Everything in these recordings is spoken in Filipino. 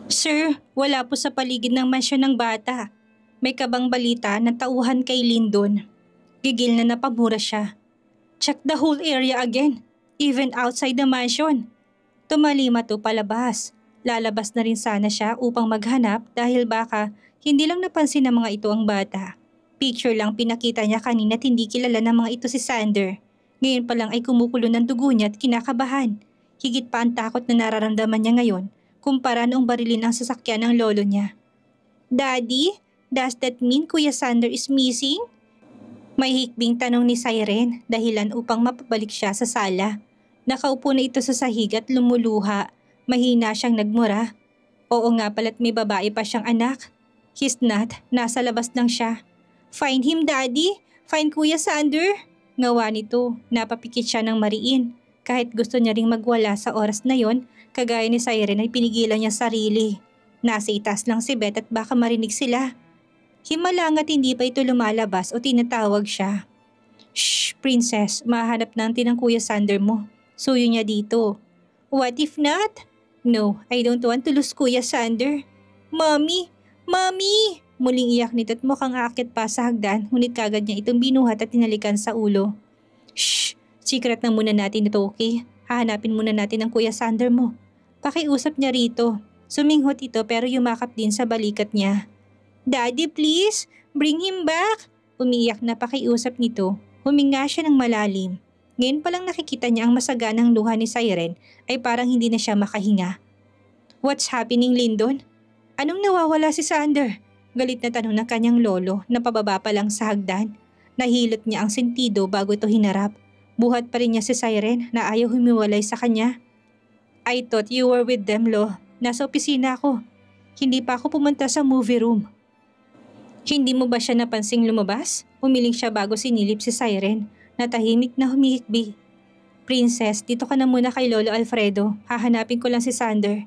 Sir, wala po sa paligid ng mansyon ng bata. May kabang balita na tauhan kay Lyndon. Gigil na napamura siya. Check the whole area again, even outside the mansion. Tumalima to palabas. Lalabas na rin sana siya upang maghanap dahil baka hindi lang napansin ng mga ito ang bata. Picture lang pinakita niya kanina at hindi kilala ng mga ito si Sander. Ngayon pa lang ay kumukulo ng dugo niya at kinakabahan. Higit pa ang takot na nararamdaman niya ngayon kumpara noong barilin ang sasakyan ng lolo niya. Daddy, does that mean Kuya Sander is missing? May hikbing tanong ni Siren dahilan upang mapabalik siya sa sala. Nakaupo na ito sa sahig at lumuluha. Mahina siyang nagmura. Oo nga pala't may babae pa siyang anak. He's not, nasa labas lang siya. Find him, Daddy! Find Kuya Sander! Ngawa nito, napapikit siya ng mariin. Kahit gusto niya ring magwala sa oras na yon, kagaya ni Siren ay pinigilan niya sarili. Nasa itas lang si Beth at baka marinig sila. Himalang at hindi pa ito lumalabas o tinatawag siya. Shh, princess, mahanap natin ang Kuya Sander mo. Suyo niya dito. What if not? No, I don't want to lose Kuya Sander. Mommy! Mommy! Muling iyak nito at mukhang aakit pa sa hagdan, ngunit kagad niya itong binuhat at tinalikan sa ulo. Shh! Secret na muna natin ito, okay? Hahanapin muna natin ang Kuya Sander mo. Pakiusap niya rito. Suminghot ito pero yumakap din sa balikat niya. Daddy, please! Bring him back! Umiiyak na pakiusap nito. Huminga siya ng malalim. Ngayon palang nakikita niya ang masaganang luha ni Siren ay parang hindi na siya makahinga. What's happening, Lyndon? Anong nawawala si Sander? Galit na tanong ng kanyang lolo na pababa pa lang sa hagdan. Nahilot niya ang sentido bago ito hinarap. Buhat pa rin niya si Siren na ayaw humiwalay sa kanya. I thought you were with them, Lo. Nasa opisina ako. Hindi pa ako pumunta sa movie room. Hindi mo ba siya napansing lumabas? Umiling siya bago sinilip si Siren na tahimik na humihikbi. Princess, dito ka na muna kay Lolo Alfredo. Hahanapin ko lang si Sander.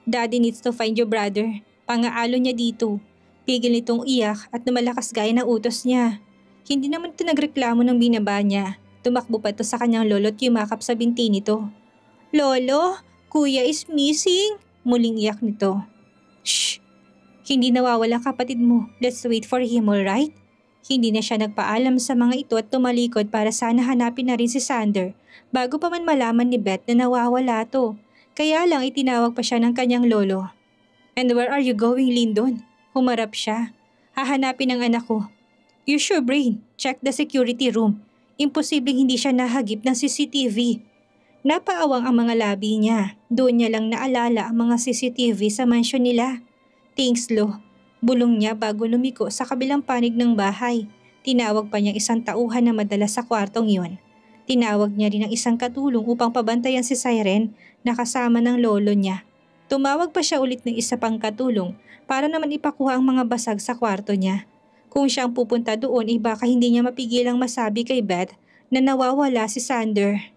Daddy needs to find your brother. Pangaalo niya dito. Pigil nitong iyak at lumalakas gaya ng utos niya. Hindi naman ito nagreklamo ng binaba niya. Tumakbo pa ito sa kanyang lolo at yumakap sa binti nito. Lolo, Kuya is missing. Muling iyak nito. Shh! Hindi nawawala kapatid mo. Let's wait for him, alright? Hindi na siya nagpaalam sa mga ito at tumalikod para sana hanapin na rin si Sander bago pa man malaman ni Beth na nawawala to. Kaya lang itinawag pa siya ng kanyang lolo. And where are you going, Lyndon? Humarap siya. Hahanapin ang anak ko. Use your brain. Check the security room. Imposibleng hindi siya nahagip ng CCTV. Napaawang ang mga labi niya. Doon niya lang naalala ang mga CCTV sa mansyon nila. Thanks, Lo. Bulong niya bago lumiko sa kabilang panig ng bahay. Tinawag pa niya isang tauhan na madala sa kwartong iyon. Tinawag niya rin ang isang katulong upang pabantayan si Siren na kasama ng lolo niya. Tumawag pa siya ulit ng isa pang katulong para naman ipakuha ang mga basag sa kwarto niya. Kung siyang pupunta doon ay baka hindi niya mapigilang masabi kay Beth na nawawala si Sander.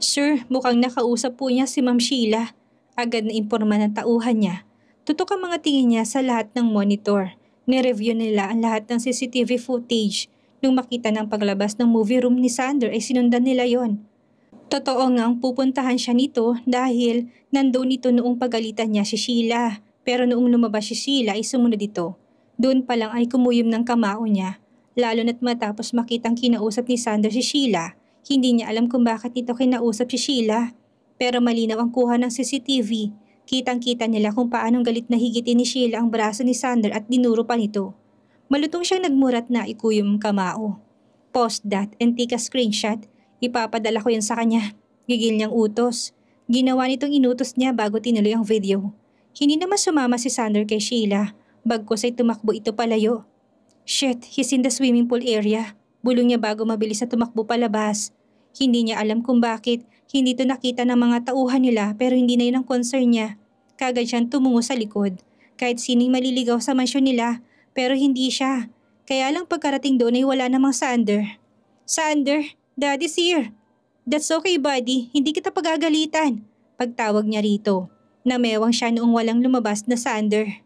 Sir, mukhang nakausap po niya si Ma'am Sheila. Agad na imporma ng tauhan niya. Tutok ang mga tingin niya sa lahat ng monitor. Nireview nila ang lahat ng CCTV footage. Nung makita ng paglabas ng movie room ni Sander ay sinundan nila yon. Totoo ngang pupuntahan siya nito dahil nandoon ito noong pagalitan niya si Sheila. Pero noong lumabas si Sheila ay sumunod ito. Doon pa lang ay kumuyom ng kamao niya. Lalo na't matapos makitang kinausap ni Sander si Sheila, hindi niya alam kung bakit ito kinausap si Sheila. Pero malinaw ang kuha ng CCTV. Kitang-kita nila kung paanong galit na higitin ni Sheila ang braso ni Sander at dinuro pa nito. Malutong siyang nagmurat na ikuyom ang kamao. Post that and take a screenshot. Ipapadala ko yan sa kanya. Gigil niyang utos. Ginawa nitong inutos niya bago tinuloy ang video. Hindi naman sumama si Sander kay Sheila. Bagkus ay tumakbo ito palayo. Shit, he's in the swimming pool area. Bulong niya bago mabilis na tumakbo palabas. Hindi niya alam kung bakit hindi ito nakita ng mga tauhan nila pero hindi na yun ang concern niya. Kagad siyang tumungo sa likod. Kahit sining maliligaw sa mansyon nila pero hindi siya. Kaya lang pagkarating doon ay wala namang Sander. Sander, Daddy's here. That's okay, buddy. Hindi kita pagagalitan. Pagtawag niya rito. Namewang siya noong walang lumabas na Sander.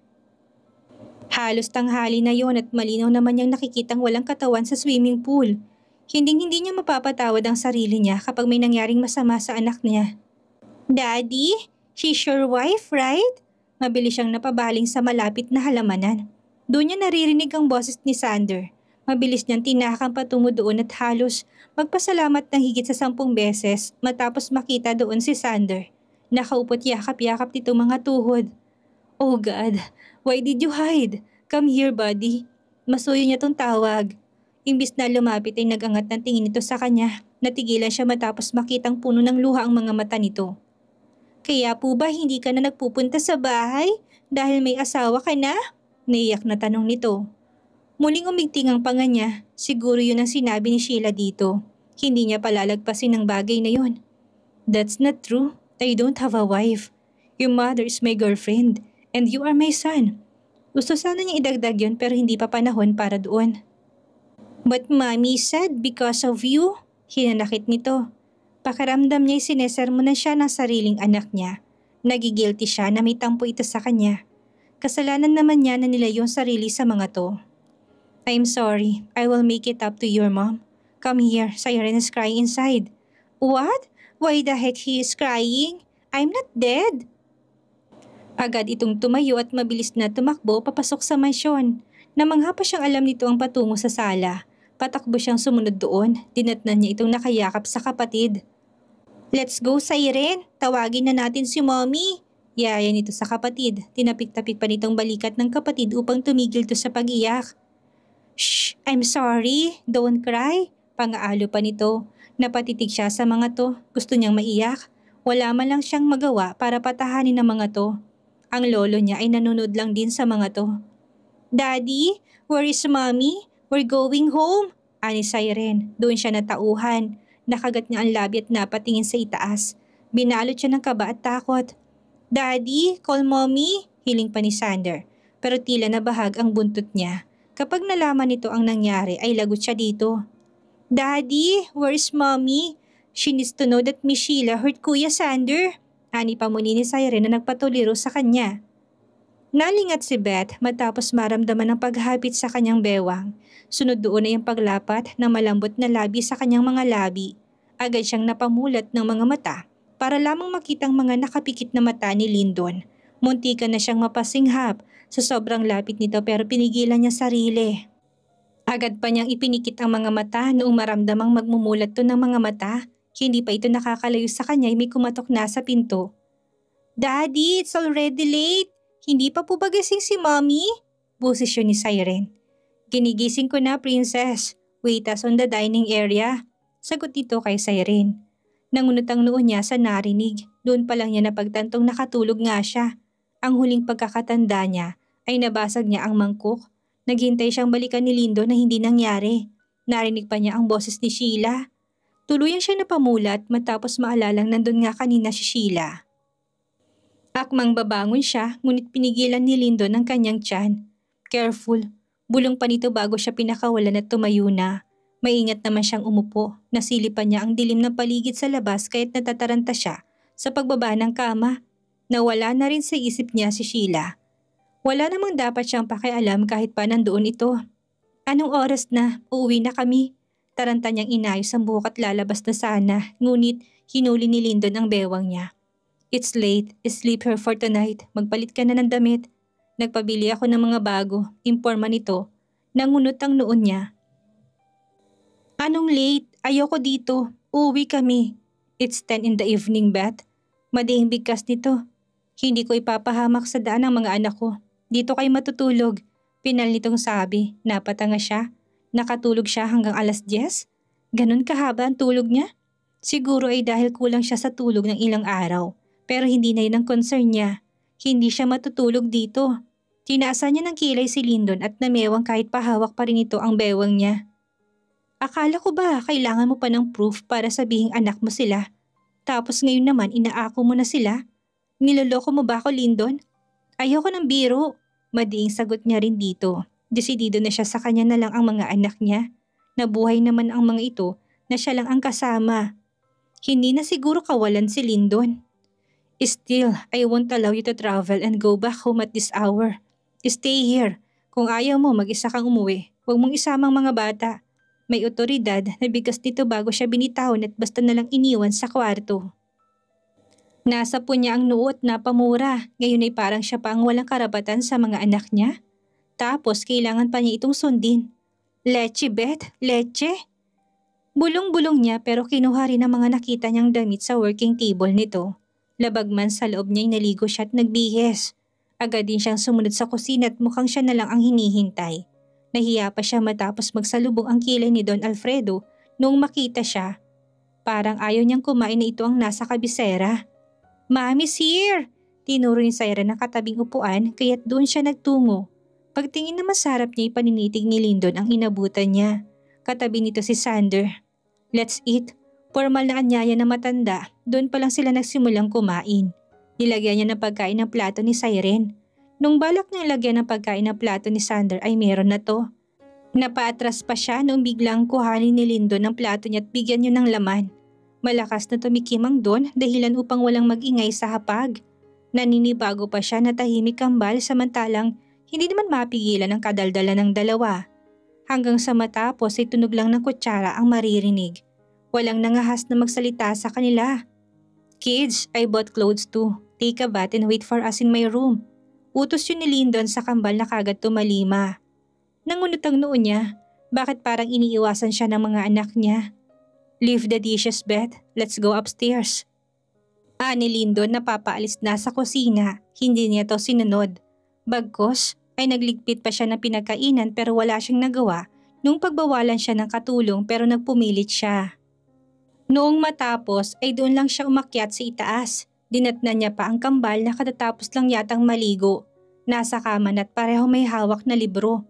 Halos tanghali na yon at malinaw naman niyang nakikitang walang katawan sa swimming pool. Hinding-hindi niya mapapatawad ang sarili niya kapag may nangyaring masama sa anak niya. Daddy, she's your wife, right? Mabilis siyang napabaling sa malapit na halamanan. Doon niya naririnig ang boses ni Sander. Mabilis niyang tinakang patungo doon at halos magpasalamat ng higit sa 10 beses matapos makita doon si Sander. Nakaupot yakap-yakap nito mga tuhod. Oh God, why did you hide? Come here, buddy. Masuyo niya tong tawag. Imbis na lumapit ay nagangat ng tingin nito sa kanya. Natigilan siya matapos makitang puno ng luha ang mga mata nito. Kaya po ba hindi ka na nagpupunta sa bahay? Dahil may asawa ka na? Naiyak na tanong nito. Muling umigting ang panga niya. Siguro yun ang sinabi ni Sheila dito. Hindi niya palalagpasin ang bagay na yun. That's not true. I don't have a wife. Your mother is my girlfriend. And you are my son. Gusto sana niya idagdag yun pero hindi pa panahon para doon. But mommy said because of you. Hinanakit nito. Pakiramdam niya'y sinesermonan siya ng sariling anak niya. Nagigilty siya na may tampo ito sa kanya. Kasalanan naman niya na nilayo ang sarili sa mga to. I'm sorry. I will make it up to your mom. Come here. Siren is crying inside. What? Why the heck he is crying? I'm not dead. Agad itong tumayo at mabilis na tumakbo papasok sa mansyon. Namangha pa siyang alam nito ang patungo sa sala. Patakbo siyang sumunod doon. Dinatnan niya itong nakayakap sa kapatid. Let's go, Siren. Tawagin na natin si Mommy. Yaya nito sa kapatid. Tinapik-tapik pa nitong balikat ng kapatid upang tumigil to sa pag-iyak. Shh! I'm sorry. Don't cry. Pangaalo pa nito. Napatitig siya sa mga to. Gusto niyang maiyak. Wala man lang siyang magawa para patahanin ang mga to. Ang lolo niya ay nanonood lang din sa mga to. Daddy, where is Mommy? We're going home. Ani Siren. Doon siya natauhan. Nakagat niya ang labi at napatingin sa itaas. Binalot siya ng kaba at takot. Daddy, call Mommy. Hiling pa ni Sander. Pero tila nabahag ang buntot niya. Kapag nalaman nito ang nangyari ay lagot siya dito. Daddy, where's Mommy? She needs to know that Miss Sheila hurt Kuya Sander. Ani pa muli ni Siren na nagpatuliro sa kanya. Nalingat si Beth matapos maramdaman ang paghapit sa kanyang bewang. Sunod doon ay ang paglapat ng malambot na labi sa kanyang mga labi. Agad siyang napamulat ng mga mata para lamang makitang mga nakapikit na mata ni Lyndon. Muntikan na siyang mapasinghap sa sobrang lapit nito pero pinigilan niya sarili. Agad pa niyang ipinikit ang mga mata noong maramdamang magmumulat to ng mga mata. Hindi pa ito nakakalayo sa kanya ay may kumatok na sa pinto. Daddy, it's already late. Hindi pa po ba gising si Mommy? Boses yun ni Siren. Ginigising ko na, princess. Wait us on the dining area. Sagot ito kay Siren. Nangunot ang noo niya sa narinig. Doon pa lang niya napagtantong nakatulog nga siya. Ang huling pagkakatanda niya ay nabasag niya ang mangkok. Naghintay siyang balikan ni Lindo na hindi nangyari. Narinig pa niya ang boses ni Sheila. Tuluyang siya napamulat matapos maalalang nandun nga kanina si Sheila. Akmang babangon siya ngunit pinigilan ni Lindo ng kanyang tiyan. Careful, bulong pa nito bago siya pinakawalan at tumayo na. Maingat naman siyang umupo. Nasilipan niya ang dilim ng paligid sa labas kahit natataranta siya sa pagbaba ng kama. Nawala na rin sa isip niya si Sheila. Wala namang dapat siyang pakialam kahit pa nandoon ito. Anong oras na? Uuwi na kami. Taranta niyang inayos ang buhok at lalabas na sana, ngunit hinuli ni Lyndon ang bewang niya. It's late. Sleep here for tonight. Magpalit ka na ng damit. Nagpabili ako ng mga bago. Imporma nito. Nangunot ang noon niya. Anong late? Ayoko dito. Uuwi kami. It's 10 in the evening, Beth. Madaing bigkas nito. Hindi ko ipapahamak sa daan ang mga anak ko. Dito kayo matutulog. Pinal nitong sabi. Napatanga siya. Nakatulog siya hanggang alas 10? Ganon kahaba ang tulog niya? Siguro ay dahil kulang siya sa tulog ng ilang araw. Pero hindi na yun ang concern niya. Hindi siya matutulog dito. Tinaasan niya ng kilay si Lyndon at namewang kahit pahawak pa rin ito ang bewang niya. Akala ko ba kailangan mo pa ng proof para sabihing anak mo sila? Tapos ngayon naman inaako mo na sila? Niloloko mo ba ako, Lyndon? Ayoko ng biro. Madiing sagot niya rin dito. Desidido na siya sa kanya na lang ang mga anak niya. Nabuhay naman ang mga ito na siya lang ang kasama. Hindi na siguro kawalan si Lyndon. Still, I won't allow you to travel and go back home at this hour. Stay here. Kung ayaw mo, mag-isa kang umuwi. Huwag mong isamang mga bata. May otoridad na bigas dito bago siya binitahon at basta nalang iniwan sa kwarto. Nasa po niya ang nuot na pamura, ngayon ay parang siya pa ang walang karapatan sa mga anak niya. Tapos kailangan pa niya itong sundin. Leche, Beth, leche. Bulong-bulong niya pero kinuha rin ang mga nakita niyang damit sa working table nito. Labag man sa loob niya ay naligo siya at nagbihis. Agad din siyang sumunod sa kusina at mukhang siya na lang ang hinihintay. Nahiya pa siya matapos magsalubong ang kilay ni Don Alfredo noong makita siya. Parang ayaw niyang kumain na ito ang nasa kabisera. "Mommy's here!" Tinuro ni Syra ng katabing upuan kaya't doon siya nagtungo. Pagtingin naman sa harap niya ay paninitig ni Lyndon ang inabutan niya. Katabi nito si Sander. "Let's eat." Formal na anyaya na matanda, doon pa lang sila nagsimulang kumain. Nilagyan niya ng pagkain ng plato ni Siren. Nung balak niyang lagyan ng pagkain ng plato ni Sander ay meron na to. Napaatras pa siya noong biglang kuhanin ni Lyndon ng plato niya at bigyan niya ng laman. Malakas na tumikim ang Don dahilan upang walang mag-ingay sa hapag. Naninibago pa siya na tahimik kambal samantalang hindi naman mapigilan ang kadaldalan ng dalawa. Hanggang sa matapos ay tunog lang ng kutsara ang maririnig. Walang nangahas na magsalita sa kanila. "Kids, I bought clothes too. Take a bath and wait for us in my room." Utos yun ni Lyndon sa kambal na kagad tumalima. Nangunot ang noo niya. Bakit parang iniiwasan siya ng mga anak niya? "Leave the dishes, Beth. Let's go upstairs." Ni Lyndon na papaalis na sa kusina. Hindi niya to sinunod. Bagkos ay nagligpit pa siya ng pinagkainan pero wala siyang nagawa nung pagbawalan siya ng katulong pero nagpumilit siya. Noong matapos ay doon lang siya umakyat sa itaas. Dinatnan niya pa ang kambal na katatapos lang yatang maligo. Nasa kama na at pareho may hawak na libro.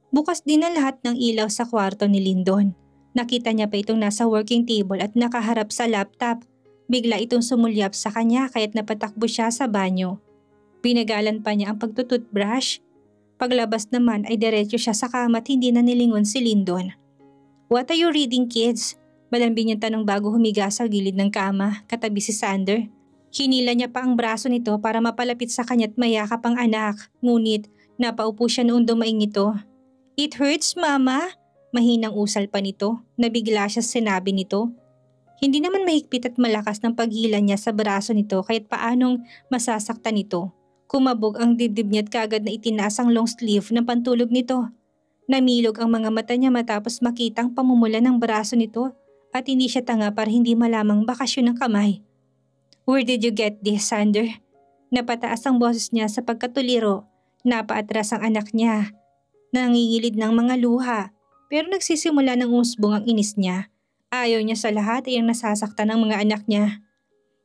Bukas din ang lahat ng ilaw sa kwarto ni Lyndon. Nakita niya pa itong nasa working table at nakaharap sa laptop. Bigla itong sumulyap sa kanya kaya't napatakbo siya sa banyo. Binagalan pa niya ang pagtututbrush. Paglabas naman ay diretso siya sa kama at hindi na nilingon si Lyndon. "What are you reading, kids?" Malambing niyang tanong bago humiga sa gilid ng kama, katabi si Sander. Hinila niya pa ang braso nito para mapalapit sa kanya at mayakap ang anak, ngunit napaupo siya noong dumaing ito. "It hurts, Mama." Mahinang usal pa nito, nabigla siya sa sinabi nito. Hindi naman mahigpit at malakas ng paghila niya sa braso nito kahit paanong masasaktan nito. Kumabog ang dibdib niya at kagad na itinaas ang long sleeve ng pantulog nito. Namilog ang mga mata niya matapos makita ang pamumula ng braso nito at hindi siya tanga para hindi malamang bakasyon ng kamay. "Where did you get this, Sander?" Napataas ang boses niya sa pagkatuliro. Napaatras ang anak niya. Nangingilid ng mga luha pero nagsisimula ng usbong ang inis niya. Ayaw niya sa lahat ay ang nasasaktan ng mga anak niya.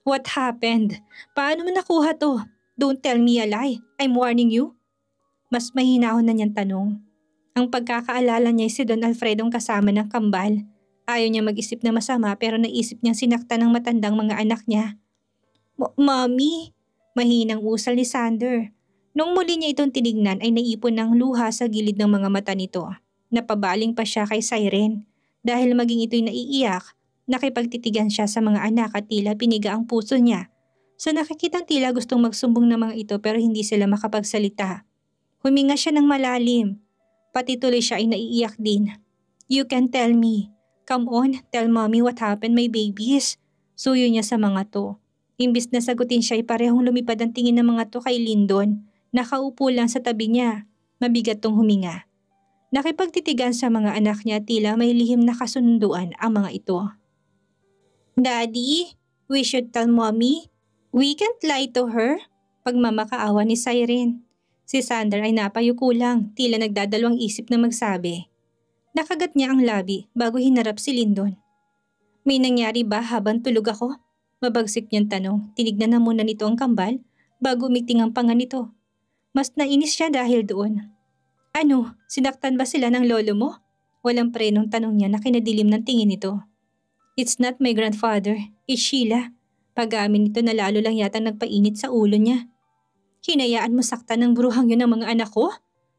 "What happened? Paano mo nakuha to? Don't tell me a lie. I'm warning you." Mas mahinahon na niyang tanong. Ang pagkakaalala niya ay si Don Alfredong kasama ng kambal. Ayaw niya mag-isip na masama pero naisip niyang sinaktan ng matandang mga anak niya. Mommy, mahinang usal ni Sander. Nung muli niya itong tinignan ay naipon ng luha sa gilid ng mga mata nito. Napabaling pa siya kay Siren. Dahil maging ito'y naiiyak, nakipagtitigan siya sa mga anak at tila piniga ang puso niya. Sa nakikitang tila gustong magsumbong ng mga ito pero hindi sila makapagsalita. Huminga siya ng malalim. Pati tuloy siya ay naiiyak din. "You can tell me. Come on, tell mommy what happened, my babies." Suyo niya sa mga to. Imbis na sagutin siya ay parehong lumipad ang tingin ng mga to kay Lyndon. Nakaupo lang sa tabi niya. Mabigat tong huminga. Nakipagtitigan sa mga anak niya tila may lihim na kasunduan ang mga ito. "Daddy, we should tell mommy. We can't lie to her." Pagmamakaawa ni Siren. Si Sander ay napayuko lang, tila nagdadalawang isip na magsabi. Nakagat niya ang labi bago hinarap si Lyndon. "May nangyari ba habang tulog ako?" Mabagsik niyang tanong. Tinignan na muna nito ang kambal bago umiting ang panga nito. Mas nainis siya dahil doon. "Ano, sinaktan ba sila ng lolo mo?" Walang prenong tanong niya na kinadilim ng tingin nito. "It's not my grandfather, it's Sheila." Pag-aamin nito na lalo lang yata nagpainit sa ulo niya. "Hinayaan mo saktan ng bruhang yun ang mga anak ko?"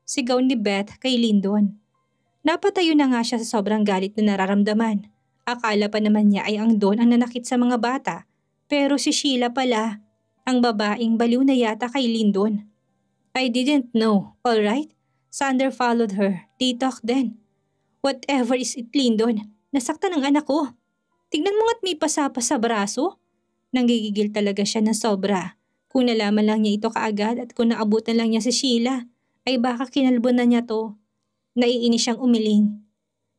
Sigaw ni Beth kay Lyndon. Napatayo na nga siya sa sobrang galit na nararamdaman. Akala pa naman niya ay ang Don ang nanakit sa mga bata. Pero si Sheila pala, ang babaeng baliw na yata kay Lyndon. "I didn't know, alright?" Sander followed her. They talked then. "Whatever is it, Lyndon? Nasaktan ang anak ko. Tignan mo nga't may pasapa sa braso." Nanggigigil talaga siya ng sobra. Kung nalaman lang niya ito kaagad at kung naabutan lang niya si Sheila, ay baka kinalbo na niya to. Naiinis siyang umiling.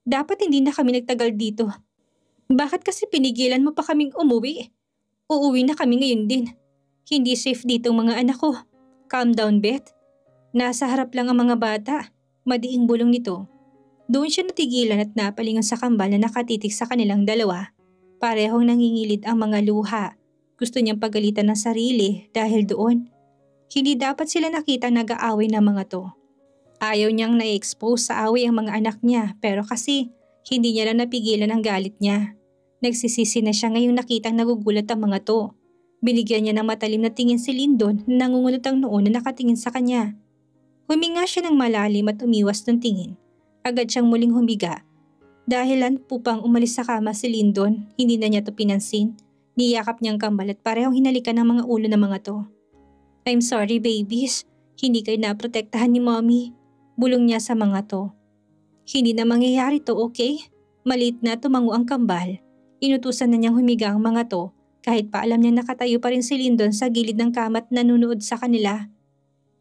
Dapat hindi na kami nagtagal dito. Bakit kasi pinigilan mo pa kaming umuwi? Uuwi na kami ngayon din. Hindi safe dito ang mga anak ko. Calm down, Beth. Nasa harap lang ang mga bata. Madiing bulong nito. Doon siya natigilan at napalingon sa kambal na nakatitik sa kanilang dalawa. Parehong nangingilid ang mga luha. Gusto niyang pagalitan ng sarili dahil doon. Hindi dapat sila nakita nag-aaway ng mga to. Ayaw niyang na-expose sa away ang mga anak niya pero kasi hindi niya lang napigilan ang galit niya. Nagsisisi na siya ngayong nakitang nagugulat ang mga to. Binigyan niya ng matalim na tingin si Lyndon na nangungunot ang noo na nakatingin sa kanya. Huminga siya ng malalim at umiwas ng tingin. Agad siyang muling humiga. Dahilan upang umalis sa kama si Lyndon, hindi na niya to pinansin. Niyakap niyang kambal at parehong hinalikan ng mga ulo ng mga to. I'm sorry babies, hindi kayo naprotektahan ni mommy. Bulong niya sa mga to. Hindi na mangyayari to, okay? Maliit na tumango ang kambal. Inutusan na niyang humiga ang mga to kahit pa alam niya nakatayo pa rin si Lyndon sa gilid ng kama at nanunood sa kanila.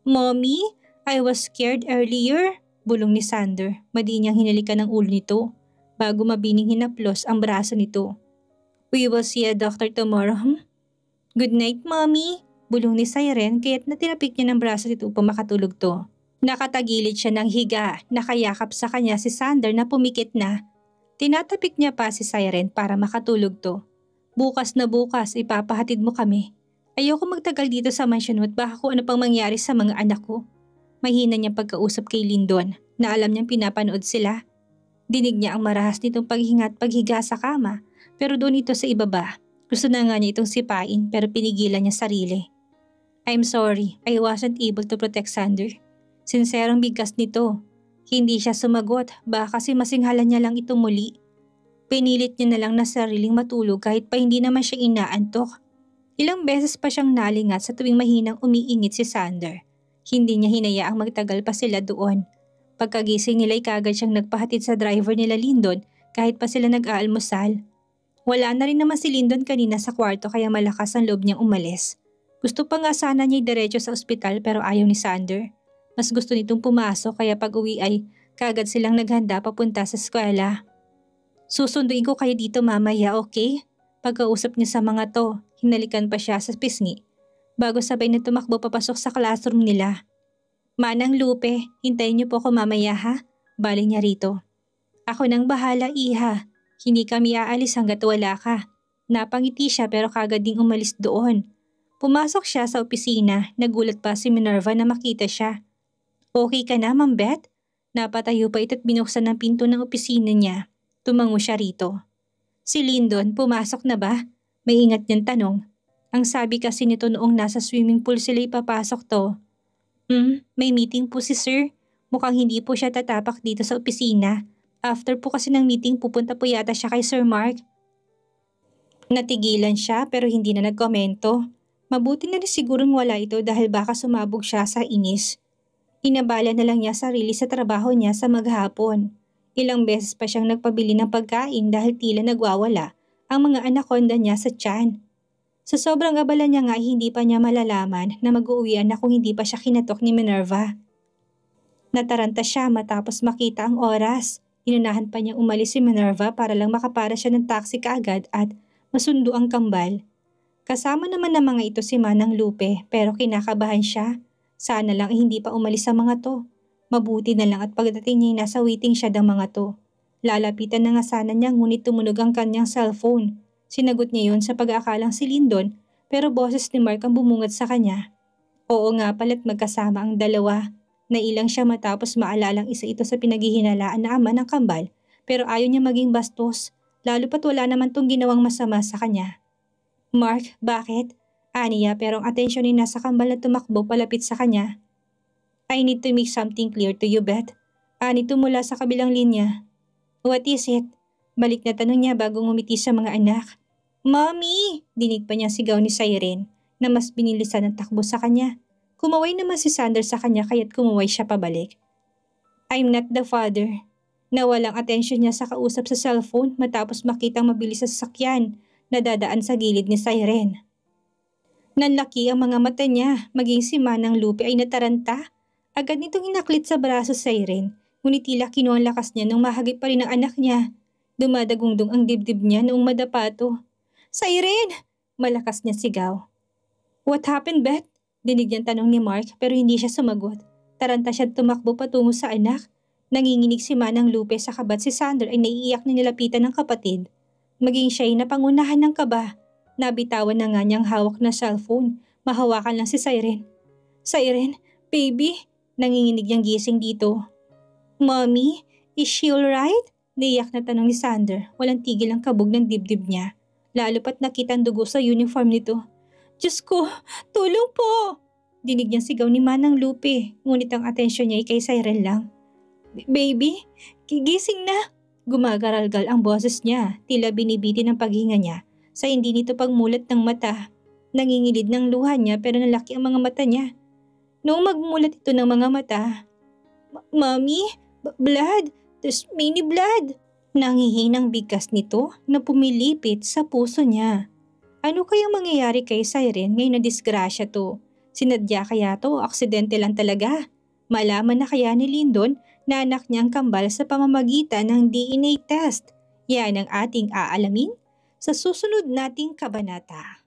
Mommy, I was scared earlier, bulong ni Sander. Madi niyang hinalikan ang ulo nito bago mabining hinaplos ang braso nito. We will see a doctor tomorrow, Good night, mommy, bulong ni Siren kaya't natinapik niya ng braso nito upang makatulog to. Nakatagilid siya ng higa, nakayakap sa kanya si Sander na pumikit na. Tinatapik niya pa si Siren para makatulog to. Bukas na bukas ipapahatid mo kami. Ayoko magtagal dito sa mansyon at baka kung ano pang mangyari sa mga anak ko. Mahina niyang pagkausap kay Lyndon na alam niyang pinapanood sila. Dinig niya ang marahas nitong paghinga at paghiga sa kama pero doon ito sa ibaba. Gusto na nga niya itong sipain pero pinigilan niya sarili. I'm sorry, I wasn't able to protect Sander. Sinserong bigkas nito. Hindi siya sumagot baka kasi masinghalan niya lang ito muli. Pinilit niya na lang na sariling matulog kahit pa hindi naman siya inaantok. Ilang beses pa siyang nalingat sa tuwing mahinang umiingit si Sander. Hindi niya hinayaang magtagal pa sila doon. Pagkagising nila ay kagad siyang nagpahatid sa driver nila Lyndon kahit pa sila nag-aalmusal. Wala na rin naman si Lyndon kanina sa kwarto kaya malakas ang loob niyang umalis. Gusto pa nga sana niya diretso sa ospital pero ayaw ni Sander. Mas gusto nitong pumasok kaya pag uwi ay kagad silang naghanda papunta sa eskwela. Susunduin ko kayo dito mamaya, okay? Pagkausap niya sa mga to, hinalikan pa siya sa pisngi. Bago sabay na tumakbo papasok sa classroom nila. Manang Lupe, hintayin niyo po ako mamaya ha? Baling niya rito. Ako nang bahala iha. Hindi kami aalis hanggat wala ka. Napangiti siya pero kagad ding umalis doon. Pumasok siya sa opisina, nagulat pa si Minerva na makita siya. Okay ka na, Ma'am Beth? Napatayo pa ito't binuksan ang pinto ng opisina niya. Tumango siya rito. Si Lyndon, pumasok na ba? May ingat niyang tanong. Ang sabi kasi nito noong nasa swimming pool sila ipapasok to. May meeting po si sir. Mukhang hindi po siya tatapak dito sa opisina. After po kasi ng meeting pupunta po yata siya kay Sir Mark. Natigilan siya pero hindi na nagkomento. Mabuti na rin sigurong wala ito dahil baka sumabog siya sa inis. Inabala na lang niya sarili sa trabaho niya sa maghapon. Ilang beses pa siyang nagpabili ng pagkain dahil tila nagwawala ang mga anaconda niya sa tiyan. Sa sobrang abala niya nga hindi pa niya malalaman na mag-uuwian na kung hindi pa siya kinatok ni Minerva. Nataranta siya matapos makita ang oras. Inunahan pa niyang umalis si Minerva para lang makapara siya ng taxi kaagad at masundo ang kambal. Kasama naman ng mga ito si Manang Lupe pero kinakabahan siya. Sana lang hindi pa umalis sa mga to. Mabuti na lang at pagdating niya nasa waiting siya ng mga to. Lalapitan na nga sana niya ngunit tumunog ang kanyang cellphone. Sinagot niya yon sa pag-aakalang si Lyndon pero boses ni Mark ang bumungad sa kanya. Oo nga pala't magkasama ang dalawa. Nailang siya matapos maalalang isa ito sa pinaghihinalaan na ama ng kambal pero ayaw niya maging bastos lalo pat wala naman tong ginawang masama sa kanya. Mark, bakit? Aniya pero ang atensyon ni nasa kambal na tumakbo palapit sa kanya. I need to make something clear to you, Beth. Anito mula sa kabilang linya. What is it? Balik na tanong niya bago ngumiti sa mga anak. Mommy! Dinig pa niya sigaw ni Siren na mas binilisan ng takbo sa kanya. Kumaway naman si Sander sa kanya kaya't kumaway siya pabalik. I'm not the father. Nawalang atensyon niya sa kausap sa cellphone matapos makitang mabilis sa sasakyan na dadaan sa gilid ni Siren. Nanlaki ang mga mata niya, maging si Manang Lupe ay nataranta. Agad nitong inaklit sa braso si Siren, ngunit tila kinuha ang lakas niya nung mahagip pa rin ang anak niya. Dumadagundong ang dibdib niya noong madapato. Siren! Malakas niya sigaw. What happened, Beth? Dinig niyang tanong ni Mark pero hindi siya sumagot. Taranta siyang tumakbo patungo sa anak. Nanginginig si Manang Lupe sa kabat si Sander ay naiiyak na nilapitan ng kapatid. Maging siya ay napangunahan ng kaba. Nabitawan na nga niyang hawak na cellphone. Mahawakan lang si Siren. Siren, baby? Nanginginig niyang gising dito. Mommy, is she alright? Naiyak na tanong ni Sander. Walang tigil ang kabog ng dibdib niya. Lalo pat nakita ang dugo sa uniform nito. Diyos ko, tulong po! Dinig niyang sigaw ni Manang Lupe, ngunit ang atensyon niya ay kay Siren lang. Baby, gigising na! Gumagaralgal ang boses niya, tila binibiti ng paghinga niya sa hindi nito pagmulat ng mata. Nangingilid ng luha niya pero nalaki ang mga mata niya. Noong magmulat ito ng mga mata, Mommy, blood! There's many blood! Nangihinang bigkas nito na pumilipit sa puso niya. Ano kayang mangyayari kay Siren ngayon na disgrasya to? Sinadya kaya to o aksidente lang talaga? Malaman na kaya ni Lyndon na anak niya ang kambal sa pamamagitan ng DNA test? Yan ang ating aalamin sa susunod nating kabanata.